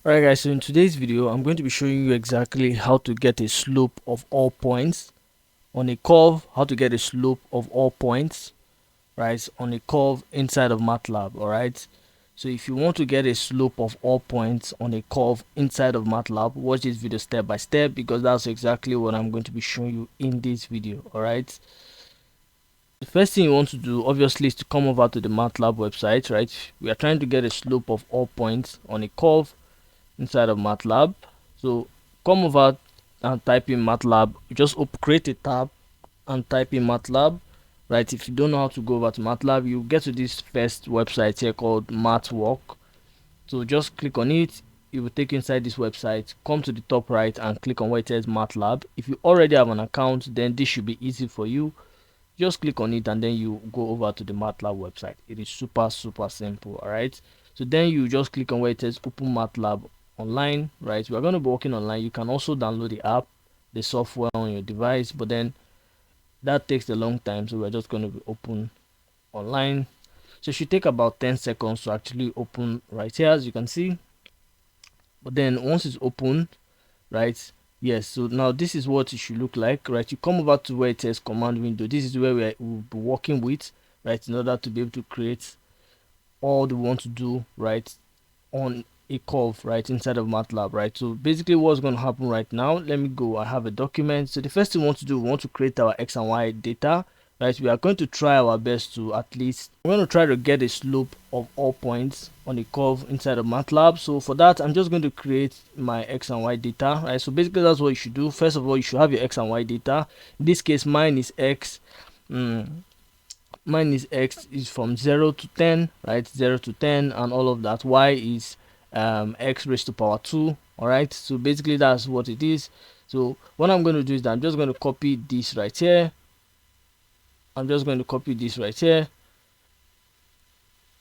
Alright guys, so in today's video I'm going to be showing you exactly how to get a slope of all points on a curve, how to get a slope of all points, right, on a curve inside of Matlab. Alright, so if you want to get a slope of all points on a curve inside of Matlab, watch this video step by step, because that's exactly what I'm going to be showing you in this video. Alright, the first thing you want to do obviously is to come over to the Matlab website. Right, we are trying to get a slope of all points on a curve inside of Matlab. So come over and type in Matlab. You just create a tab and type in Matlab. Right, if you don't know how to go over to Matlab, you get to this first website here called Matwork. So just click on it. It will take you inside this website. Come to the top right and click on where it says Matlab. If you already have an account, then this should be easy for you. Just click on it and then you go over to the Matlab website. It is super simple. All right, so then you just click on where it says open Matlab online. Right, we are going to be working online. You can also download the app, the software on your device, but then that takes a long time, so we're just going to be open online. So it should take about 10 seconds to actually open right here, as you can see. But then once it's open, right, yes, so now this is what it should look like. Right, you come over to where it says command window. This is where we'll be working with, right, in order to be able to create all we want to do, right, on a curve, right, inside of Matlab. Right, so basically what's going to happen right now, let me go, I have a document. So the first thing we want to do, we want to create our x and y data. Right, we are going to try our best to at least, we're going to try to get a slope of all points on a curve inside of Matlab. So for that, I'm just going to create my x and y data. Right, so basically that's what you should do. First of all, you should have your x and y data. In this case, mine is x. Mine is x is from 0 to 10, right, 0 to 10, and all of that. Y is x raised to power 2. All right, so basically that's what it is. So what I'm going to do is that I'm just going to copy this right here. I'm just going to copy this right here,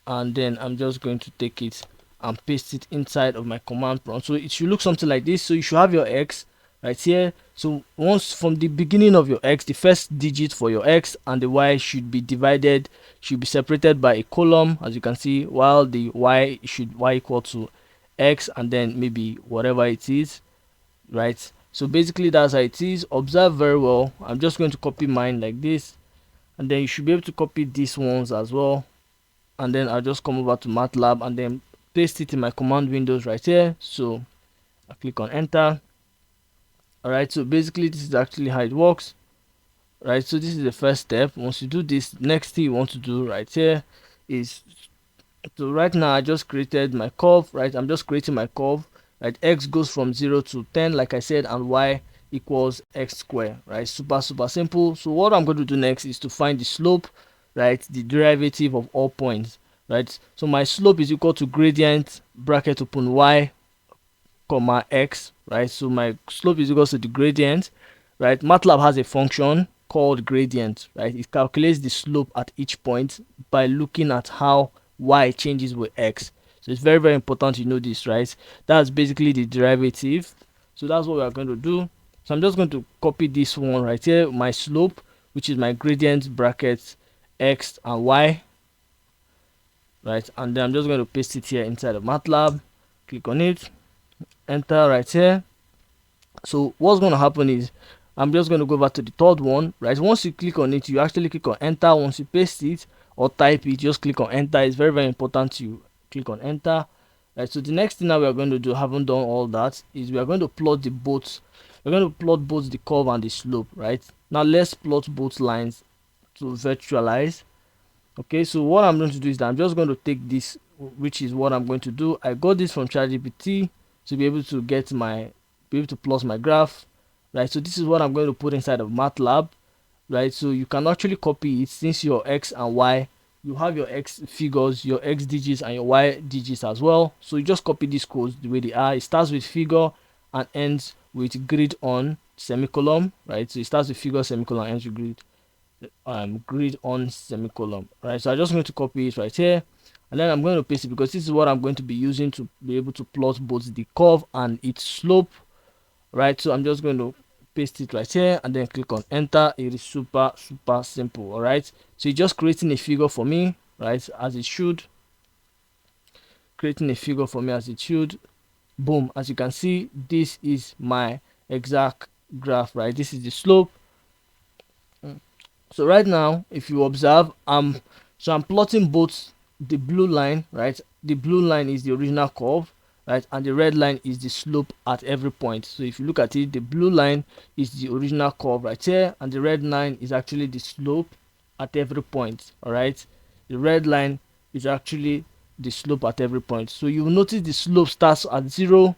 and then I'm just going to take it and paste it inside of my command prompt. So it should look something like this. So you should have your x right here. So once from the beginning of your x, the first digit for your x and the y should be separated by a column, as you can see, while the y should y equal to x and then maybe whatever it is, right? So basically that's how it is. Observe very well. I'm just going to copy mine like this, and then you should be able to copy these ones as well. And then I'll just come over to Matlab and then paste it in my command windows right here. So I click on enter. All right, so basically this is actually how it works. Right, so this is the first step. Once you do this, next thing you want to do right here is, so right now I just created my curve. Right, I'm just creating my curve. Right, x goes from 0 to 10 like I said, and y equals x squared. Right, super simple. So what I'm going to do next is to find the slope, right, the derivative of all points. Right, so my slope is equal to gradient bracket open y comma x. Right, so my slope is equal to the gradient. Right, Matlab has a function called gradient. Right, it calculates the slope at each point by looking at how y changes with x. So it's very important you know this. Right, that's basically the derivative. So that's what we are going to do. So I'm just going to copy this one right here, my slope, which is my gradient bracket x and y. Right, and then I'm just going to paste it here inside of Matlab. Click on it, enter right here. So what's going to happen is I'm just going to go over to the third one. Right, once you click on it, you actually click on enter. Once you paste it or type it, just click on enter. It's very important you click on enter. Right, so the next thing that we are going to do, haven't done all that, is we are going to plot the both. We're going to plot both the curve and the slope. Right, now let's plot both lines to virtualize. Okay, so what I'm going to do is that I'm just going to take this, which is what I'm going to do. I got this from ChatGPT to be able to plot my graph. Right, so this is what I'm going to put inside of Matlab. Right, so you can actually copy it, since your x and y, you have your x figures, your x digits and your y digits as well. So you just copy these codes the way they are. It starts with figure and ends with grid on semicolon. Right, so it starts with figure semicolon, ends with grid on semicolon. Right, so I'm just going to copy it right here, and then I'm going to paste it, because this is what I'm going to be using to be able to plot both the curve and its slope. Right, so I'm just going to paste it right here and then click on enter. It is super simple. All right, so it's just creating a figure for me, right, as it should. Creating a figure for me as it should. Boom, as you can see, this is my exact graph, right? This is the slope. So right now, if you observe, I'm plotting both the blue line, right? The blue line is the original curve, right? And the red line is the slope at every point. So if you look at it, the blue line is the original curve right here, and the red line is actually the slope at every point. All right, the red line is actually the slope at every point. So you will notice the slope starts at 0,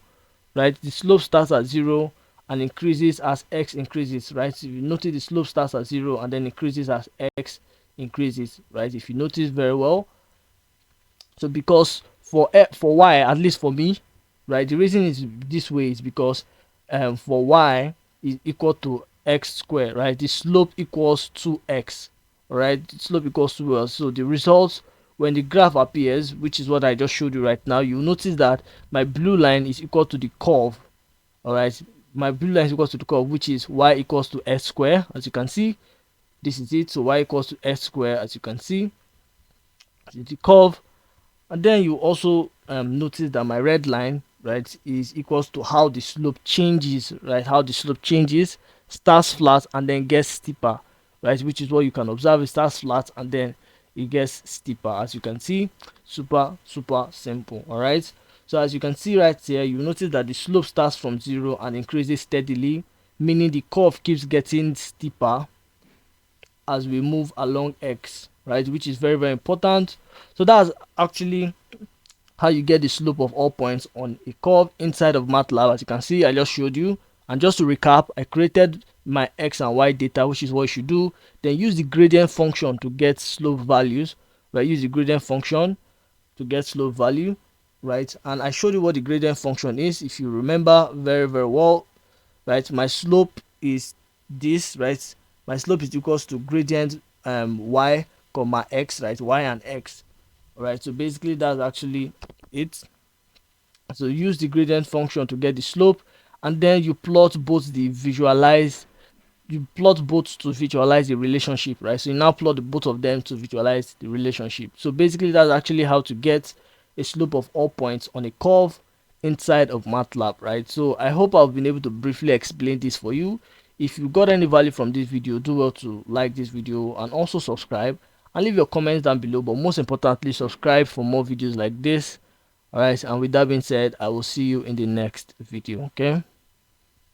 right? The slope starts at 0 and increases as x increases, right? So you notice the slope starts at 0 and then increases as x increases, right? If you notice very well. So because for y, at least for me, right, the reason is this way is because for y is equal to x squared, right? The slope equals 2x, right? The slope equals 2x. So the results when the graph appears, which is what I just showed you right now, you notice that my blue line is equal to the curve. All right, my blue line is equal to the curve, which is y equals to s squared. As you can see, this is it. So y equals to s squared. As you can see, this is the curve. And then you also notice that my red line, right, is equals to how the slope changes, right? How the slope changes, starts flat and then gets steeper, right? Which is what you can observe. It starts flat and then it gets steeper. As you can see, super simple. All right. So as you can see right here, you notice that the slope starts from 0 and increases steadily, meaning the curve keeps getting steeper as we move along x, right? Which is very important. So that's actually how you get the slope of all points on a curve inside of Matlab. As you can see, I just showed you. And just to recap, I created my x and y data, which is what you should do. Then use the gradient function to get slope values, right? Use the gradient function to get slope value, right? And I showed you what the gradient function is, if you remember very well, right? My slope is this, right? My slope is equals to gradient y comma x, right? Y and x. All right, so basically that's actually it. So use the gradient function to get the slope, and then you plot both the visualize, you plot both to visualize the relationship, right? So you now plot both of them to visualize the relationship. So basically that's actually how to get a slope of all points on a curve inside of Matlab, right? So I hope I've been able to briefly explain this for you. If you got any value from this video, do well to like this video and also subscribe and leave your comments down below, but most importantly subscribe for more videos like this. All right, and with that being said, I will see you in the next video. Okay.